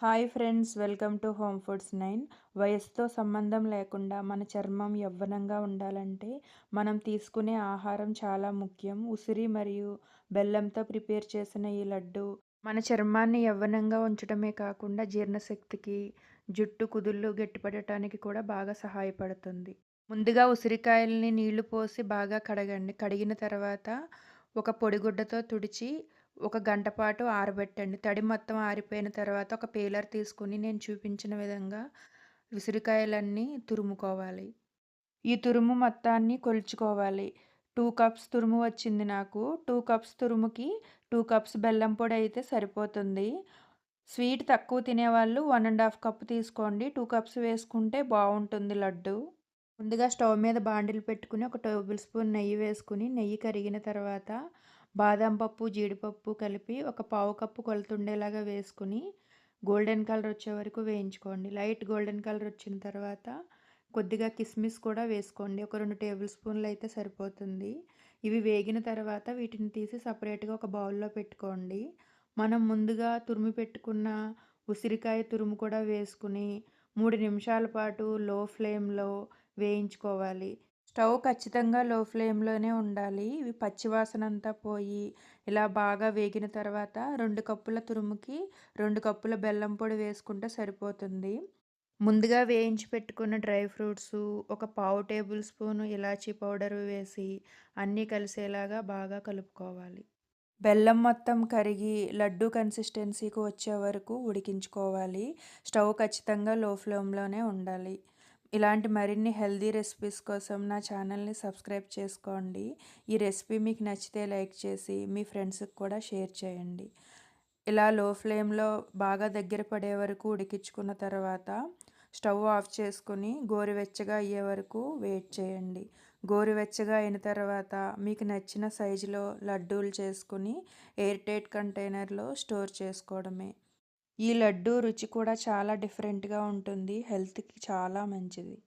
Hi friends, welcome to home foods 9. వయసుతో సంబంధం లేకుండా మన చర్మం యవ్వనంగా ఉండాలంటే మనం తీసుకునే ఆహారం చాలా ముఖ్యం. ఉసిరి మరియు బెల్లంతో ప్రిపేర్ చేసిన ఈ లడ్డు మన చర్మాన్ని యవ్వనంగా ఉంచడమే కాకుండా జీర్ణశక్తికి, జుట్టు కుదుళ్ళు గట్టిపడటానికి కూడా బాగా సహాయపడుతుంది. ముందుగా ఉసిరికాయల్ని నీళ్లు పోసి బాగా కడగండి. కడిగిన తర్వాత ఒక పొడిగుడ్డతో తుడిచి ఒక గంట పాటు ఆరబెట్టండి. తడి మొత్తం ఆరిపోయిన తర్వాత ఒక పీలర్ తీసుకొని నేను చూపించిన విధంగా ఉసిరికాయలన్నీ తురుముకోవాలి. ఈ తురుము మొత్తాన్ని కొలుచుకోవాలి. 2 కప్స్ తురుము వచ్చింది నాకు. 2 కప్స్ తురుముకి 2 కప్స్ బెల్లం పొడి అయితే సరిపోతుంది. స్వీట్ తక్కువ తినేవాళ్ళు 1 ½ కప్ తీసుకోండి. 2 కప్స్ వేసుకుంటే బావుంటుంది లడ్డు. ముందుగా స్టవ్ మీద బాండిల్ పెట్టుకుని ఒక టేబుల్ స్పూన్ నెయ్యి వేసుకుని, నెయ్యి కరిగిన తర్వాత బాదం పప్పు, జీడిపప్పు కలిపి ఒక పావు కప్పు కొలతుండేలాగా వేసుకుని గోల్డెన్ కలర్ వచ్చే వరకు వేయించుకోండి. లైట్ గోల్డెన్ కలర్ వచ్చిన తర్వాత కొద్దిగా కిస్మిస్ కూడా వేసుకోండి. ఒక 2 టేబుల్ స్పూన్లు అయితే సరిపోతుంది. ఇవి వేగిన తర్వాత వీటిని తీసి సపరేట్గా ఒక బౌల్లో పెట్టుకోండి. మనం ముందుగా తురిమి పెట్టుకున్న ఉసిరికాయ తురుము కూడా వేసుకుని 3 నిమిషాల పాటు లో ఫ్లేమ్లో వేయించుకోవాలి. స్టవ్ ఖచ్చితంగా లో ఫ్లేమ్‌లోనే ఉండాలి. ఇవి పచ్చివాసనంతా పోయి, ఇలా బాగా వేగిన తర్వాత 2 కప్పుల తురుముకి 2 కప్పుల బెల్లం పొడి వేసుకుంటే సరిపోతుంది. ముందుగా వేయించి పెట్టుకున్న డ్రై ఫ్రూట్సు, ఒక పావు టేబుల్ స్పూను ఇలాచీ పౌడరు వేసి అన్నీ కలిసేలాగా బాగా కలుపుకోవాలి. బెల్లం మొత్తం కరిగి లడ్డూ కన్సిస్టెన్సీకి వచ్చే వరకు ఉడికించుకోవాలి. స్టవ్ ఖచ్చితంగా లో ఫ్లేమ్‌లోనే ఉండాలి. ఇలాంటి మరిన్ని హెల్తీ రెసిపీస్ కోసం నా ఛానల్‌ని సబ్స్క్రైబ్ చేసుకోండి. ఈ రెసిపీ మీకు నచ్చితే లైక్ చేసి మీ ఫ్రెండ్స్‌కి కూడా షేర్ చేయండి. ఇలా లో ఫ్లేమ్‌లో బాగా దగ్గర పడే వరకు ఉడికించుకున్న తర్వాత స్టవ్ ఆఫ్ చేసుకొని గోరువెచ్చగా అయ్యే వరకు వెయిట్ చేయండి. గోరువెచ్చగా అయిన తర్వాత మీకు నచ్చిన సైజులో లడ్డూలు చేసుకుని ఎయిర్ టైట్ కంటైనర్‌లో స్టోర్ చేసుకోవడమే. ఈ లడ్డు రుచి కూడా చాలా డిఫరెంట్‌గా ఉంటుంది. హెల్త్‌కి చాలా మంచిది.